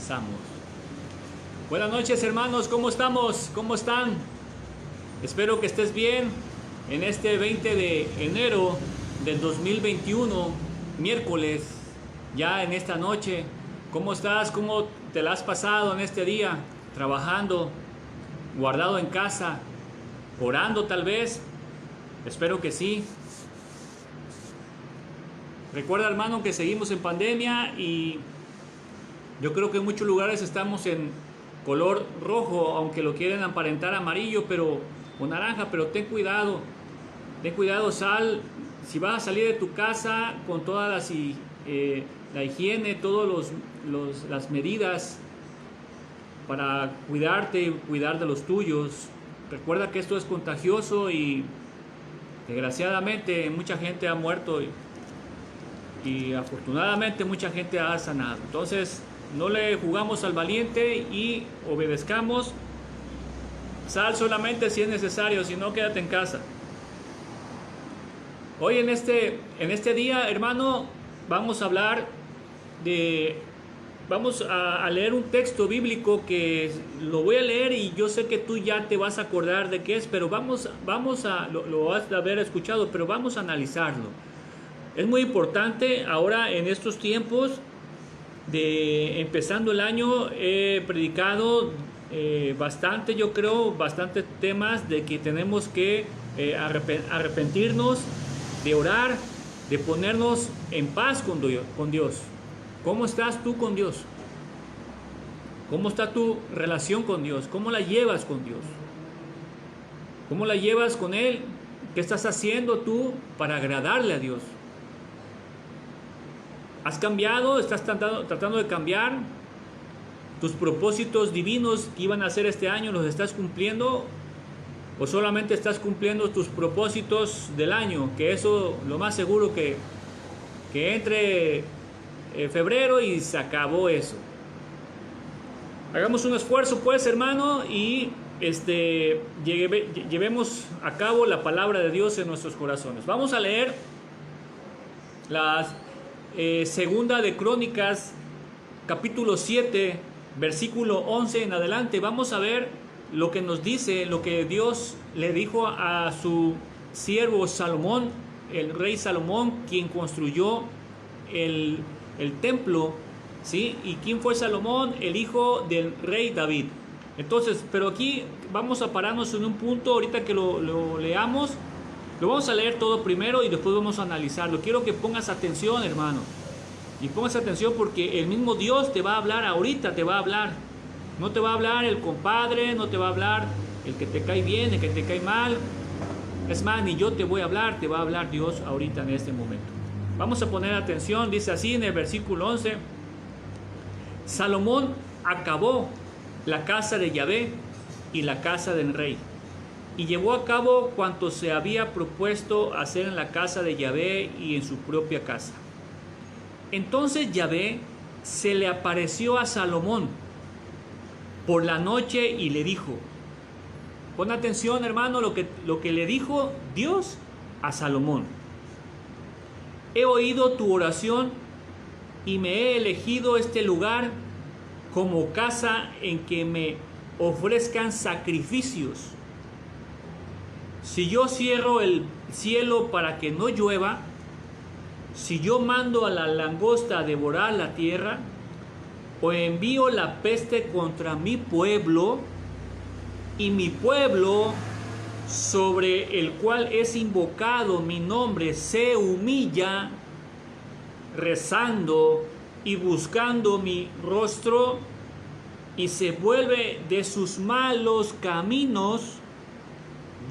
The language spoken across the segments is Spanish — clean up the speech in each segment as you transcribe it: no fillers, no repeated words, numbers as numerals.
comenzamos. Buenas noches, hermanos, ¿cómo estamos? ¿Cómo están? Espero que estés bien en este 20 de enero del 2021, miércoles, ya en esta noche. ¿Cómo estás? ¿Cómo te la has pasado en este día? Trabajando, guardado en casa, orando tal vez. Espero que sí. Recuerda, hermano, que seguimos en pandemia y yo creo que en muchos lugares estamos en color rojo, aunque lo quieren aparentar amarillo o naranja, pero ten cuidado, sal. Si vas a salir de tu casa con todas la higiene, todas las medidas para cuidarte y cuidar de los tuyos. Recuerda que esto es contagioso y desgraciadamente mucha gente ha muerto y afortunadamente mucha gente ha sanado. Entonces no le jugamos al valiente y obedezcamos. Sal solamente si es necesario, si no, quédate en casa. Hoy en este día, hermano, vamos a hablar vamos a leer un texto bíblico que lo voy a leer y yo sé que tú ya te vas a acordar de qué es, pero lo vas a haber escuchado, pero vamos a analizarlo. Es muy importante ahora en estos tiempos de empezando el año. He predicado bastante, yo creo, bastantes temas de que tenemos que arrepentirnos, de orar, de ponernos en paz con Dios. ¿Cómo estás tú con Dios? ¿Cómo está tu relación con Dios? ¿Cómo la llevas con Dios? ¿Cómo la llevas con Él? ¿Qué estás haciendo tú para agradarle a Dios? ¿Has cambiado? ¿Estás tratando de cambiar? ¿Tus propósitos divinos que iban a hacer este año los estás cumpliendo? ¿O solamente estás cumpliendo tus propósitos del año? Que eso, lo más seguro que entre febrero y se acabó eso. Hagamos un esfuerzo pues, hermano, y llevemos a cabo la palabra de Dios en nuestros corazones. Vamos a leer la segunda de Crónicas, capítulo 7, versículo 11 en adelante. Vamos a ver lo que nos dice, lo que Dios le dijo a su siervo Salomón, el rey Salomón, quien construyó el templo, ¿sí? ¿Y quién fue Salomón? El hijo del rey David. Entonces, pero aquí vamos a pararnos en un punto, ahorita que lo leamos, lo vamos a leer todo primero y después vamos a analizarlo. Quiero que pongas atención, hermano, y pongas atención porque el mismo Dios te va a hablar ahorita, te va a hablar. No te va a hablar el compadre, no te va a hablar el que te cae bien, el que te cae mal. Es más, ni yo te voy a hablar, te va a hablar Dios ahorita en este momento. Vamos a poner atención, dice así en el versículo 11. Salomón acabó la casa de Yahvé y la casa del rey, y llevó a cabo cuanto se había propuesto hacer en la casa de Yahvé y en su propia casa. Entonces Yahvé se le apareció a Salomón por la noche y le dijo, pon atención, hermano, lo que le dijo Dios a Salomón. He oído tu oración y me he elegido este lugar como casa en que me ofrezcan sacrificios. Si yo cierro el cielo para que no llueva, si yo mando a la langosta a devorar la tierra, o envío la peste contra mi pueblo, y mi pueblo sobre el cual es invocado mi nombre se humilla, rezando y buscando mi rostro, y se vuelve de sus malos caminos,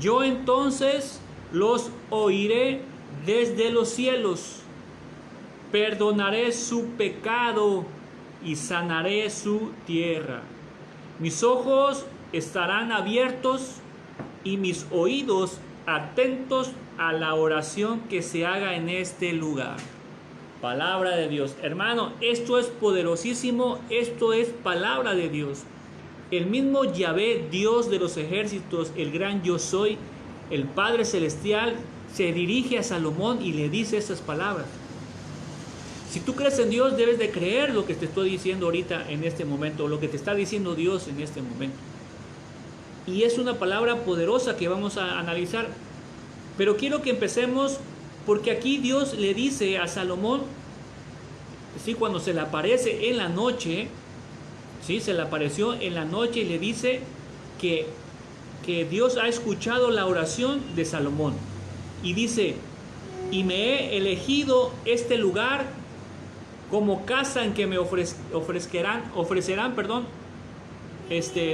yo entonces los oiré desde los cielos, perdonaré su pecado y sanaré su tierra. Mis ojos estarán abiertos y mis oídos atentos a la oración que se haga en este lugar. Palabra de Dios. Hermano, esto es poderosísimo, esto es palabra de Dios. El mismo Yahvé, Dios de los ejércitos, el gran yo soy, el Padre Celestial, se dirige a Salomón y le dice estas palabras. Si tú crees en Dios, debes de creer lo que te estoy diciendo ahorita en este momento, o lo que te está diciendo Dios en este momento. Y es una palabra poderosa que vamos a analizar. Pero quiero que empecemos porque aquí Dios le dice a Salomón, ¿sí? Cuando se le aparece en la noche, ¿sí? Se le apareció en la noche y le dice que Dios ha escuchado la oración de Salomón. Y dice, y me he elegido este lugar como casa en que me ofrecerán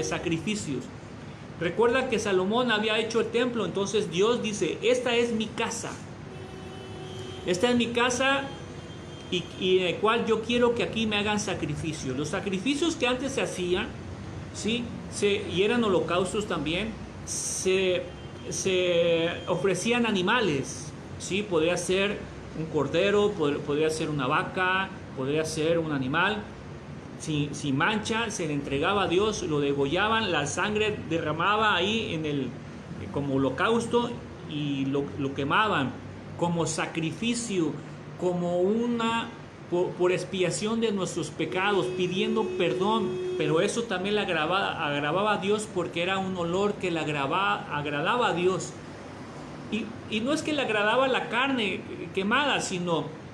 sacrificios. Recuerda que Salomón había hecho el templo, entonces Dios dice, esta es mi casa y en el cual yo quiero que aquí me hagan sacrificios. Los sacrificios que antes se hacían, ¿sí? Y eran holocaustos también, se ofrecían animales, ¿sí? Podría ser un cordero, podría ser una vaca, podría ser un animal sin mancha, se le entregaba a Dios, lo degollaban, la sangre derramaba ahí como holocausto y lo quemaban como sacrificio, como por expiación de nuestros pecados, pidiendo perdón. Pero eso también le agravaba a Dios, porque era un olor que le agradaba a Dios. Y no es que le agradaba la carne quemada, sino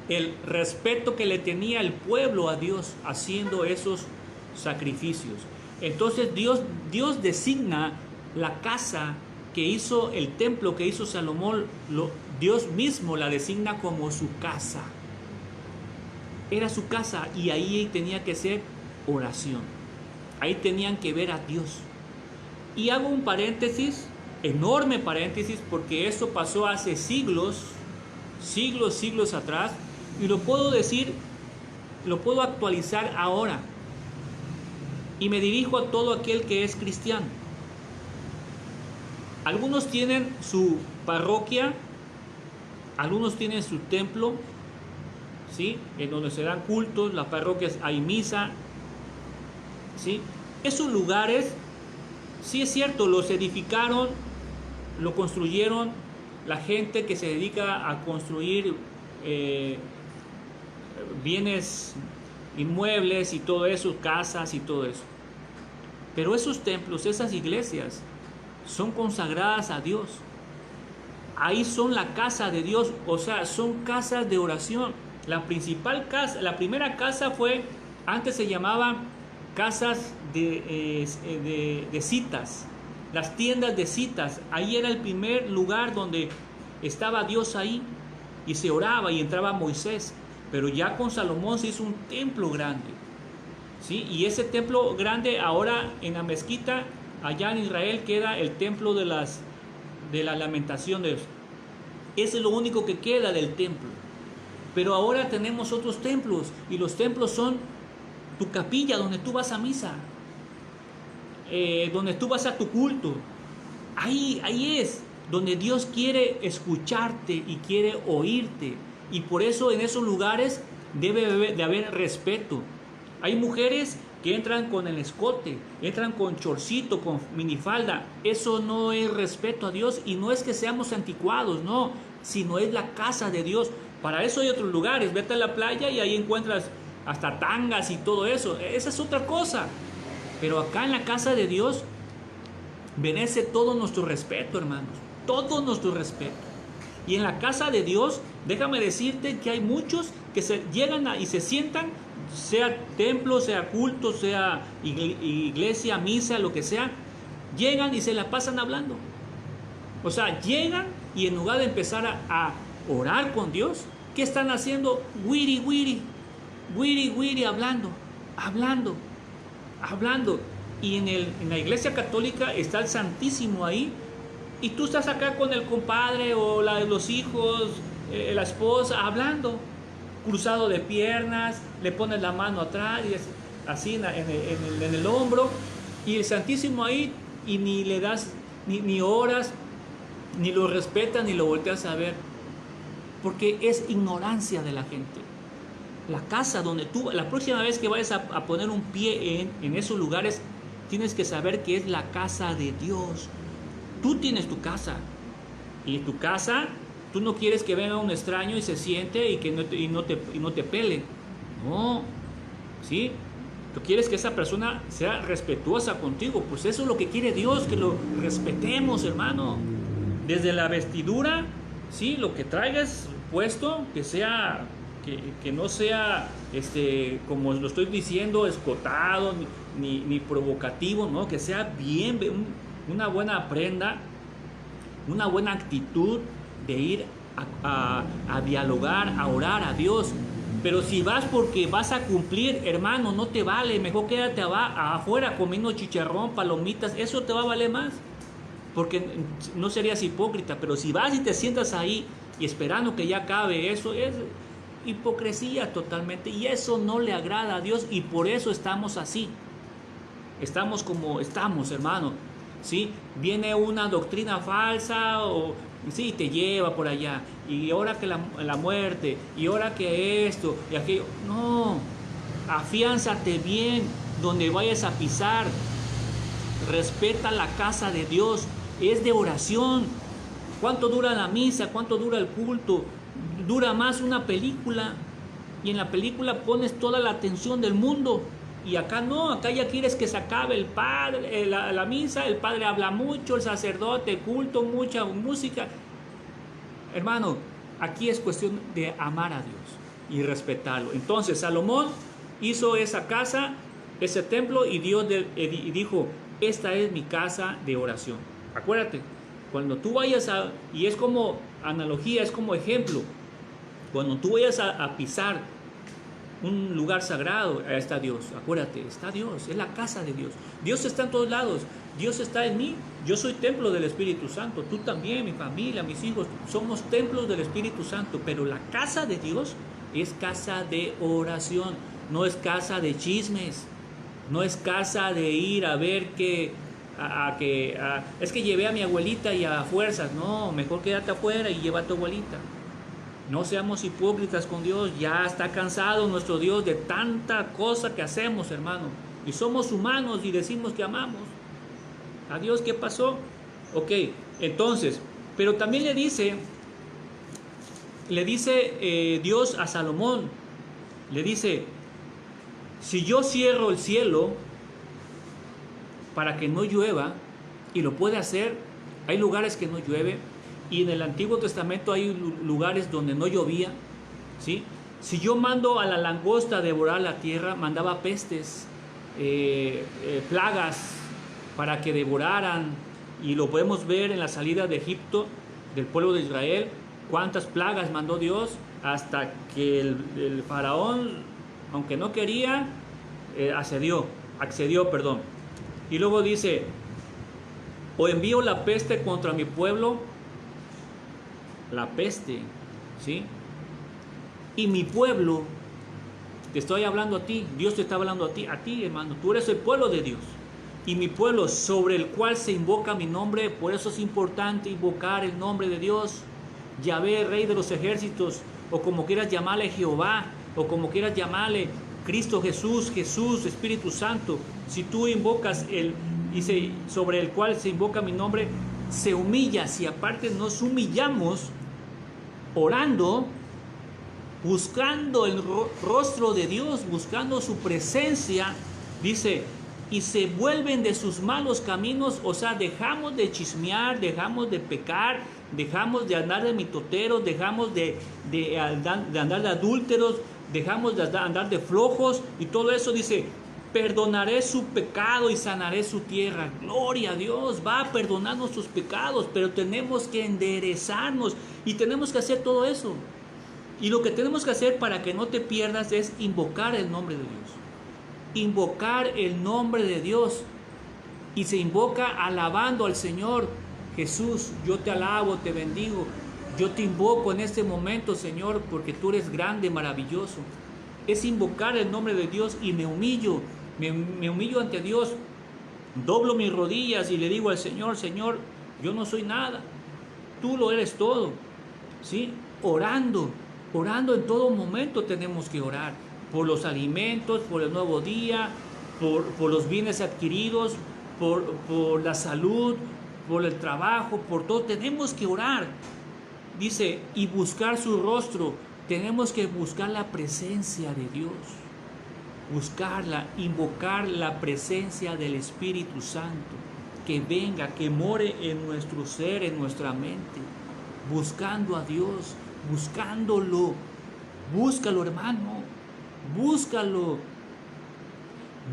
el respeto que le tenía el pueblo a Dios haciendo esos sacrificios. Entonces Dios designa la casa que hizo, el templo que hizo Salomón, Dios mismo la designa como su casa. Era su casa, y ahí tenía que ser oración. Ahí tenían que ver a Dios. Y hago un paréntesis, enorme paréntesis, porque esto pasó hace siglos atrás, y lo puedo actualizar ahora. Y me dirijo a todo aquel que es cristiano. Algunos tienen su parroquia, algunos tienen su templo, ¿sí? En donde se dan cultos, las parroquias hay misa, ¿sí? Esos lugares, sí es cierto, los edificaron, lo construyeron la gente que se dedica a construir bienes inmuebles y todo eso, casas y todo eso. Pero esos templos, esas iglesias, son consagradas a Dios. Ahí son la casa de Dios, o sea, son casas de oración. La principal casa, la primera casa fue, antes se llamaban casas de citas, las tiendas de citas. Ahí era el primer lugar donde estaba Dios ahí, y se oraba y entraba Moisés. Pero ya con Salomón se hizo un templo grande, ¿sí? Y ese templo grande ahora en la mezquita, allá en Israel, queda el templo de la lamentación de Dios. Ese es lo único que queda del templo. Pero ahora tenemos otros templos, y los templos son tu capilla, donde tú vas a misa, donde tú vas a tu culto. Ahí es donde Dios quiere escucharte y quiere oírte. Y por eso en esos lugares debe de haber respeto. Hay mujeres que entran con el escote, entran con chorcito, con minifalda. Eso no es respeto a Dios, y no es que seamos anticuados, no, sino es la casa de Dios. Para eso hay otros lugares. Vete a la playa y ahí encuentras hasta tangas y todo eso. Esa es otra cosa. Pero acá en la casa de Dios merece todo nuestro respeto, hermanos. Todo nuestro respeto. Y en la casa de Dios, déjame decirte que hay muchos que llegan y se sientan, sea templo, sea culto, sea iglesia, misa, lo que sea, llegan y se la pasan hablando. O sea, llegan y en lugar de empezar a orar con Dios, ¿qué están haciendo? Wiri, hablando. Y en la iglesia católica está el Santísimo ahí, y tú estás acá con el compadre o los hijos, la esposa, hablando, cruzado de piernas, le pones la mano atrás y así en el hombro, y el Santísimo ahí, y ni le das ni oras, ni lo respetas, ni lo volteas a ver, porque es ignorancia de la gente. La casa donde tú, la próxima vez que vayas a poner un pie en esos lugares, tienes que saber que es la casa de Dios. Tú tienes tu casa, y tu casa Tú no quieres que venga un extraño y se siente y que no te pele. No, ¿sí? Tú quieres que esa persona sea respetuosa contigo. Pues eso es lo que quiere Dios, que lo respetemos, hermano. Desde la vestidura, ¿sí? Lo que traigas puesto, que sea, que no sea, como lo estoy diciendo, escotado, ni provocativo, ¿no? Que sea bien, una buena prenda, una buena actitud de ir a dialogar, a orar a Dios. Pero si vas porque vas a cumplir, hermano, no te vale. Mejor quédate afuera comiendo chicharrón, palomitas. Eso te va a valer más. Porque no serías hipócrita. Pero si vas y te sientas ahí y esperando que ya acabe, eso es hipocresía totalmente. Y eso no le agrada a Dios. Y por eso estamos así. Estamos como estamos, hermano. ¿Sí? Viene una doctrina falsa o sí, te lleva por allá, y ahora que la muerte, y ahora que esto y aquello. No, afiánzate bien donde vayas a pisar. Respeta la casa de Dios, es de oración. ¿Cuánto dura la misa? ¿Cuánto dura el culto? Dura más una película, y en la película pones toda la atención del mundo. Y acá no, acá ya quieres que se acabe el padre, la misa, el padre habla mucho, el sacerdote, el culto, mucha música. Hermano, aquí es cuestión de amar a Dios y respetarlo. Entonces Salomón hizo esa casa, ese templo, y Dios y dijo, esta es mi casa de oración. Acuérdate, cuando tú vayas y es como analogía, es como ejemplo, cuando tú vayas a pisar un lugar sagrado, ahí está Dios. Acuérdate, está Dios, es la casa de Dios. Dios está en todos lados, Dios está en mí. Yo soy templo del Espíritu Santo, tú también, mi familia, mis hijos, somos templos del Espíritu Santo. Pero la casa de Dios es casa de oración, no es casa de chismes, no es casa de ir a ver es que llevé a mi abuelita y a fuerzas. No, mejor quédate afuera y lleva a tu abuelita. No seamos hipócritas con Dios. Ya está cansado nuestro Dios de tanta cosa que hacemos, hermano. Y somos humanos y decimos que amamos a Dios. ¿Qué pasó? Ok, entonces, pero también le dice Dios a Salomón, le dice, si yo cierro el cielo para que no llueva, y lo puede hacer, hay lugares que no llueve, y en el Antiguo Testamento hay lugares donde no llovía, ¿sí? Si yo mando a la langosta a devorar la tierra, mandaba pestes, plagas para que devoraran, y lo podemos ver en la salida de Egipto del pueblo de Israel, cuántas plagas mandó Dios, hasta que el faraón, aunque no quería, accedió. Y luego dice, o envío la peste contra mi pueblo, la peste, ¿sí? Y mi pueblo, te estoy hablando a ti, Dios te está hablando a ti, hermano, tú eres el pueblo de Dios. Y mi pueblo sobre el cual se invoca mi nombre, por eso es importante invocar el nombre de Dios, Yahvé, Rey de los ejércitos, o como quieras llamarle Jehová, o como quieras llamarle Cristo Jesús, Espíritu Santo. Si tú invocas sobre el cual se invoca mi nombre, se humilla. Si aparte nos humillamos, orando, buscando el rostro de Dios, buscando su presencia, dice, y se vuelven de sus malos caminos, o sea, dejamos de chismear, dejamos de pecar, dejamos de andar de mitoteros, dejamos de andar de adúlteros, dejamos de andar de flojos y todo eso. Dice, perdonaré su pecado y sanaré su tierra. Gloria a Dios, va a perdonar nuestros pecados, pero tenemos que enderezarnos y tenemos que hacer todo eso. Y lo que tenemos que hacer para que no te pierdas es invocar el nombre de Dios. Invocar el nombre de Dios. Y se invoca alabando al Señor. Jesús, yo te alabo, te bendigo. Yo te invoco en este momento, Señor, porque tú eres grande, maravilloso. Es invocar el nombre de Dios y me humillo. Me humillo ante Dios. Doblo mis rodillas y le digo al Señor, Señor, yo no soy nada. Tú lo eres todo. ¿Sí? Orando en todo momento tenemos que orar. Por los alimentos, por el nuevo día, por los bienes adquiridos, por la salud, por el trabajo, por todo. Tenemos que orar. dice, y buscar su rostro. Tenemos que buscar la presencia de Dios, buscarla, invocar la presencia del Espíritu Santo, que venga, que more en nuestro ser, en nuestra mente, buscando a Dios, buscándolo. Búscalo, hermano, búscalo.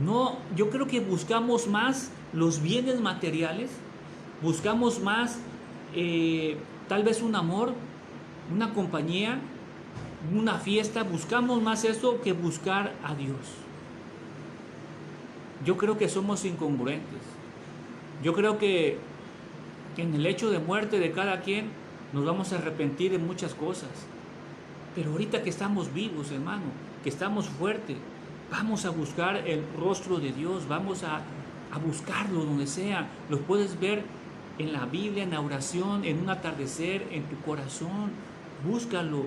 No, yo creo que buscamos más los bienes materiales, buscamos más tal vez un amor, una compañía, una fiesta, buscamos más eso que buscar a Dios. Yo creo que somos incongruentes. Yo creo que en el hecho de muerte de cada quien nos vamos a arrepentir de muchas cosas. Pero ahorita que estamos vivos, hermano, que estamos fuertes, vamos a buscar el rostro de Dios, vamos a buscarlo donde sea. Lo puedes ver en la Biblia, en la oración, en un atardecer, en tu corazón. Búscalo,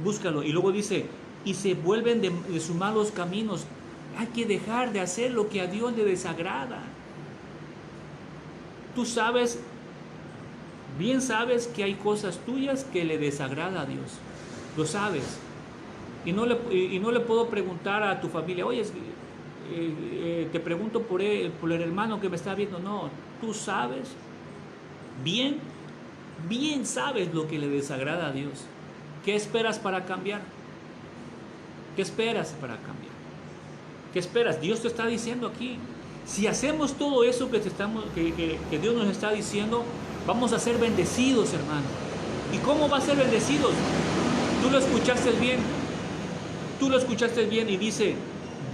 búscalo. Y luego dice, y se vuelven de sus malos caminos. Hay que dejar de hacer lo que a Dios le desagrada. Tú sabes, bien sabes que hay cosas tuyas que le desagrada a Dios. Lo sabes. Y no le puedo preguntar a tu familia, oye, te pregunto por el hermano que me está viendo. No, tú sabes, bien sabes lo que le desagrada a Dios. ¿Qué esperas para cambiar? ¿Qué esperas para cambiar? ¿Qué esperas? Dios te está diciendo aquí. Si hacemos todo eso que Dios nos está diciendo, vamos a ser bendecidos, hermano. ¿Y cómo va a ser bendecidos? Tú lo escuchaste bien. Tú lo escuchaste bien y dice,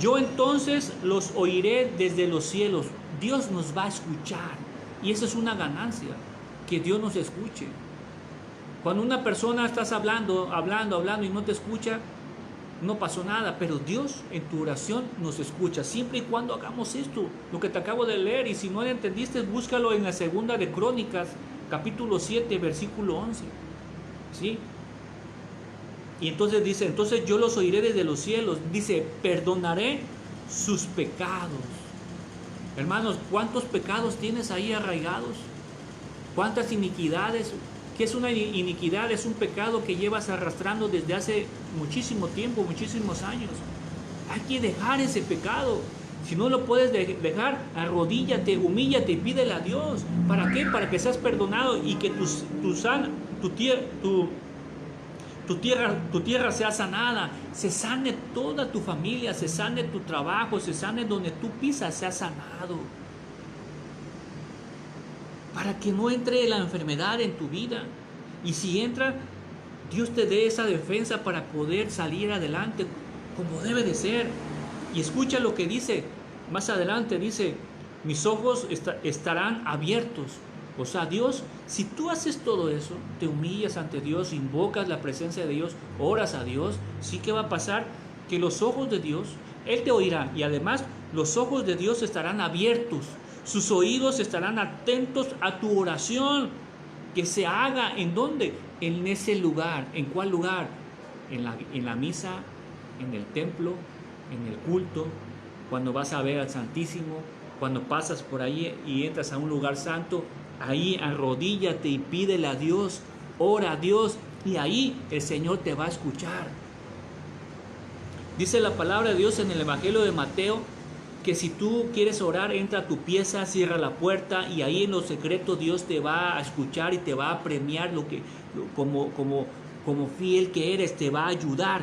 yo entonces los oiré desde los cielos. Dios nos va a escuchar. Y esa es una ganancia, que Dios nos escuche. Cuando una persona estás hablando y no te escucha, no pasó nada, pero Dios en tu oración nos escucha, siempre y cuando hagamos esto, lo que te acabo de leer. Y si no lo entendiste, búscalo en la segunda de Crónicas, capítulo 7, versículo 11. ¿Sí? Y entonces dice, entonces yo los oiré desde los cielos. Dice, perdonaré sus pecados. Hermanos, ¿cuántos pecados tienes ahí arraigados? ¿Cuántas iniquidades? ¿Qué es una iniquidad? Es un pecado que llevas arrastrando desde hace muchísimo tiempo, muchísimos años. Hay que dejar ese pecado. Si no lo puedes dejar, arrodíllate, humíllate y pídele a Dios. ¿Para qué? Para que seas perdonado y que tu tierra sea sanada, se sane toda tu familia, se sane tu trabajo, se sane donde tú pisas, sea sanado. Para que no entre la enfermedad en tu vida. Y si entra, Dios te dé esa defensa para poder salir adelante como debe de ser. Y escucha lo que dice más adelante, dice, mis ojos estarán abiertos. O sea, Dios, si tú haces todo eso, te humillas ante Dios, invocas la presencia de Dios, oras a Dios, sí que va a pasar que los ojos de Dios, Él te oirá, y además los ojos de Dios estarán abiertos, sus oídos estarán atentos a tu oración, que se haga, ¿en dónde? En ese lugar. ¿En cuál lugar? En la misa, en el templo, en el culto, cuando vas a ver al Santísimo, cuando pasas por ahí y entras a un lugar santo. Ahí arrodíllate y pídele a Dios, ora a Dios, y ahí el Señor te va a escuchar. Dice la palabra de Dios en el Evangelio de Mateo, que si tú quieres orar, entra a tu pieza, cierra la puerta, y ahí en lo secreto Dios te va a escuchar y te va a premiar como fiel que eres, te va a ayudar.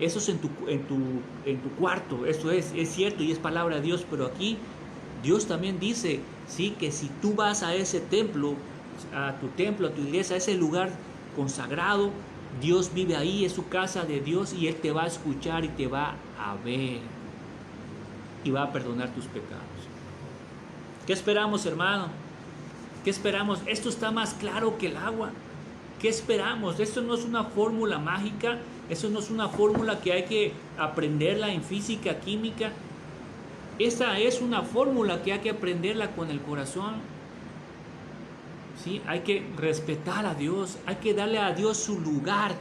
Eso es en tu cuarto, eso es cierto y es palabra de Dios, pero aquí Dios también dice, sí, que si tú vas a ese templo, a tu iglesia, a ese lugar consagrado, Dios vive ahí, es su casa de Dios, y Él te va a escuchar y te va a ver y va a perdonar tus pecados. ¿Qué esperamos, hermano? ¿Qué esperamos? Esto está más claro que el agua. ¿Qué esperamos? Esto no es una fórmula mágica, eso no es una fórmula que hay que aprenderla en física, química. Esta es una fórmula que hay que aprenderla con el corazón. ¿Sí? Hay que respetar a Dios, hay que darle a Dios su lugar.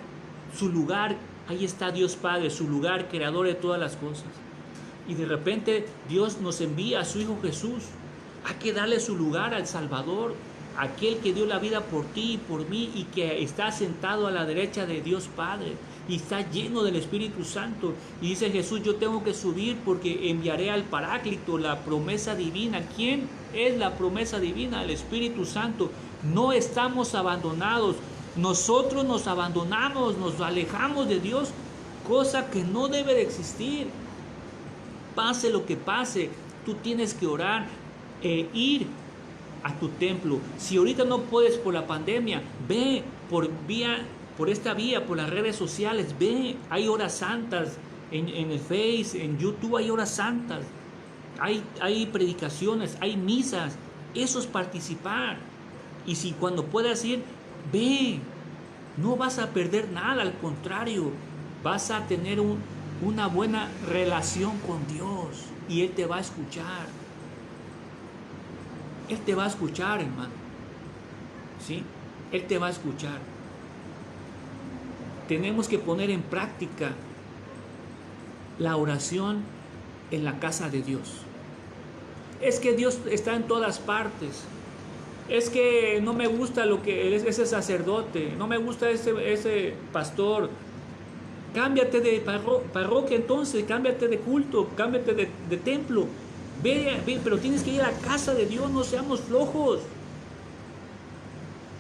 Ahí está Dios Padre, su lugar, creador de todas las cosas. Y de repente Dios nos envía a su Hijo Jesús. Hay que darle su lugar al Salvador. aquel que dio la vida por ti y por mí y que está sentado a la derecha de Dios Padre y está lleno del Espíritu Santo. Y dice Jesús, yo tengo que subir porque enviaré al Paráclito, la promesa divina. ¿Quién es la promesa divina? El Espíritu Santo. No estamos abandonados. Nosotros nos abandonamos, nos alejamos de Dios, cosa que no debe de existir. Pase lo que pase, tú tienes que orar e ir a tu templo. Si ahorita no puedes por la pandemia, ve por esta vía, por las redes sociales, ve, hay horas santas en el Face, en YouTube hay horas santas, hay predicaciones, hay misas, eso es participar. Y si cuando puedas ir, ve, no vas a perder nada, al contrario, vas a tener una buena relación con Dios y Él te va a escuchar. Él te va a escuchar, hermano. ¿Sí? Él te va a escuchar. Tenemos que poner en práctica la oración en la casa de Dios. Es que Dios está en todas partes. Es que no me gusta lo que ese sacerdote, no me gusta ese pastor. Cámbiate de parroquia entonces, cámbiate de culto, cámbiate de templo. Ve, pero tienes que ir a la casa de Dios, no seamos flojos.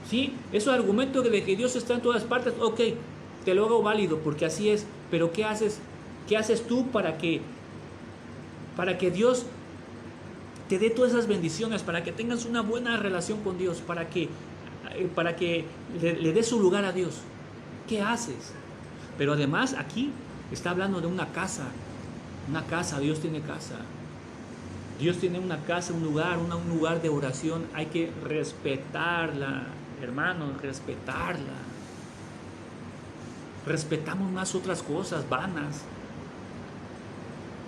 ¿Sí? Esos argumentos de que Dios está en todas partes, ok, te lo hago válido porque así es, pero ¿qué haces? ¿Qué haces tú para que Dios te dé todas esas bendiciones, para que tengas una buena relación con Dios, para que le des su lugar a Dios? ¿Qué haces? Pero además aquí está hablando de una casa, Dios tiene casa. Dios tiene una casa, un lugar de oración. Hay que respetarla, hermanos, respetarla. Respetamos más otras cosas vanas.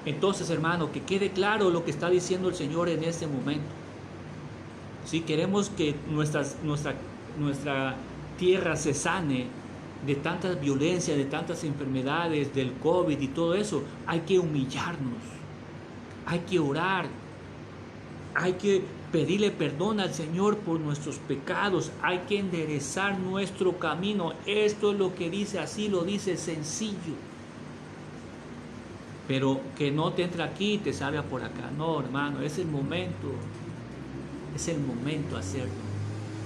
Entonces, hermano, que quede claro lo que está diciendo el Señor en este momento. Si queremos que nuestra tierra se sane de tantas violencias, de tantas enfermedades, del COVID y todo eso, hay que humillarnos. Hay que orar, hay que pedirle perdón al Señor por nuestros pecados, hay que enderezar nuestro camino. Esto es lo que dice, así lo dice, sencillo. Pero que no te entre aquí y te salga por acá. No, hermano, es el momento a hacerlo.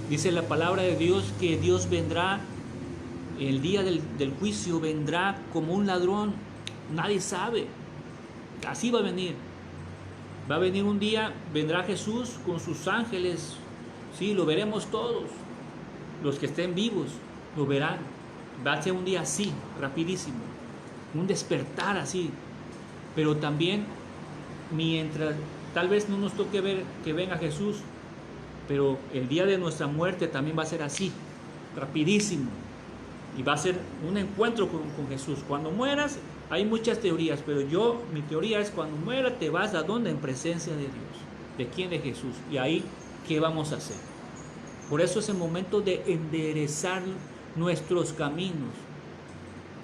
Dice la palabra de Dios que Dios vendrá, el día del juicio vendrá como un ladrón. Nadie sabe, así va a venir. Va a venir un día, vendrá Jesús con sus ángeles, sí, lo veremos todos, los que estén vivos lo verán. Va a ser un día así, rapidísimo, un despertar así, pero también mientras, tal vez no nos toque ver que venga Jesús, pero el día de nuestra muerte también va a ser así, rapidísimo, y va a ser un encuentro con Jesús. Cuando mueras, hay muchas teorías, pero mi teoría es cuando muera te vas a donde, en presencia de Dios. ¿De quién? De Jesús. Y ahí, ¿qué vamos a hacer? Por eso es el momento de enderezar nuestros caminos.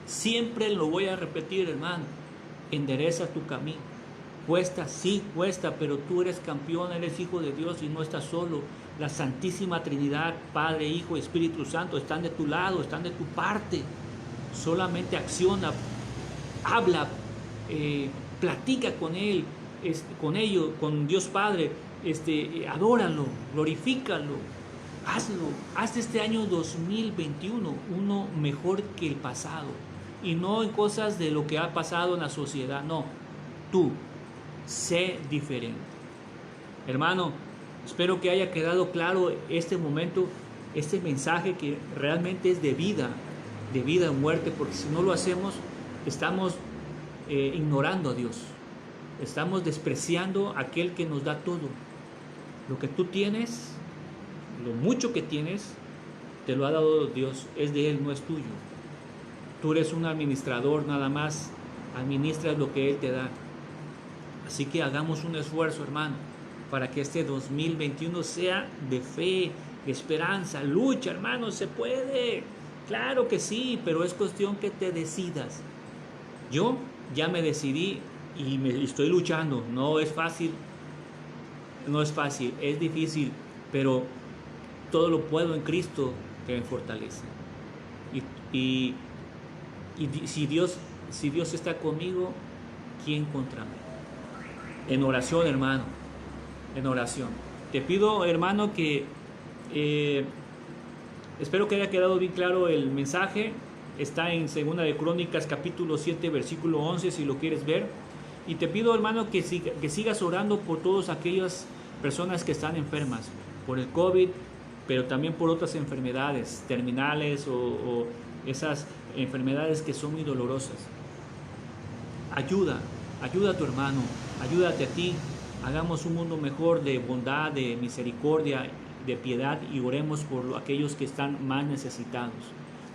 Siempre lo voy a repetir, hermano. Endereza tu camino. Cuesta, sí, cuesta, pero tú eres campeón, eres hijo de Dios y no estás solo. La Santísima Trinidad, Padre, Hijo y Espíritu Santo están de tu lado, están de tu parte. Solamente acciona, habla, platica con Él, con ellos, con Dios Padre, adóralo, glorifícalo, hazlo. Haz este año 2021 uno mejor que el pasado, y no en cosas de lo que ha pasado en la sociedad, no, tú, sé diferente. Hermano, espero que haya quedado claro este momento, este mensaje que realmente es de vida o muerte, porque si no lo hacemos, estamos ignorando a Dios, estamos despreciando a aquel que nos da todo. Lo que tú tienes, lo mucho que tienes, te lo ha dado Dios, es de Él, no es tuyo. Tú eres un administrador nada más, administras lo que Él te da. Así que hagamos un esfuerzo, hermano, para que este 2021 sea de fe, de esperanza, lucha, hermano, se puede. Claro que sí, pero es cuestión que te decidas. Yo ya me decidí y estoy luchando. No es fácil, es difícil, pero todo lo puedo en Cristo que me fortalece. Y si Dios está conmigo, ¿quién contra mí? En oración, hermano, en oración. Te pido, hermano, que espero que haya quedado bien claro el mensaje. Está en 2 de Crónicas capítulo 7 versículo 11 si lo quieres ver. Y te pido, hermano, que sigas orando por todas aquellas personas que están enfermas, por el COVID, pero también por otras enfermedades terminales o esas enfermedades que son muy dolorosas. Ayuda a tu hermano, ayúdate a ti. Hagamos un mundo mejor de bondad, de misericordia, de piedad, y oremos por aquellos que están más necesitados.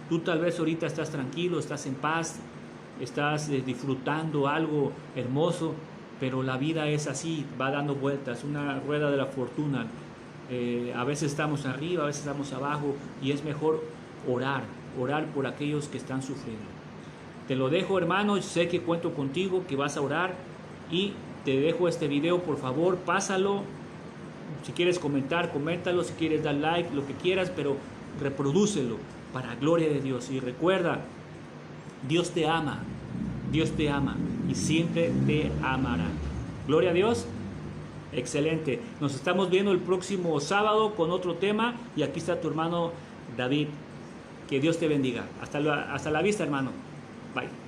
Tú tal vez ahorita estás tranquilo, estás en paz, estás disfrutando algo hermoso, pero la vida es así, va dando vueltas, una rueda de la fortuna. A veces estamos arriba, a veces estamos abajo, y es mejor orar por aquellos que están sufriendo. Te lo dejo, hermano, sé que cuento contigo, que vas a orar, y te dejo este video, por favor, pásalo. Si quieres comentar, coméntalo, si quieres dar like, lo que quieras, pero reprodúcelo para gloria de Dios. Y recuerda, Dios te ama y siempre te amará. Gloria a Dios. Excelente. Nos estamos viendo el próximo sábado con otro tema, y aquí está tu hermano David. Que Dios te bendiga. Hasta la vista, hermano. Bye.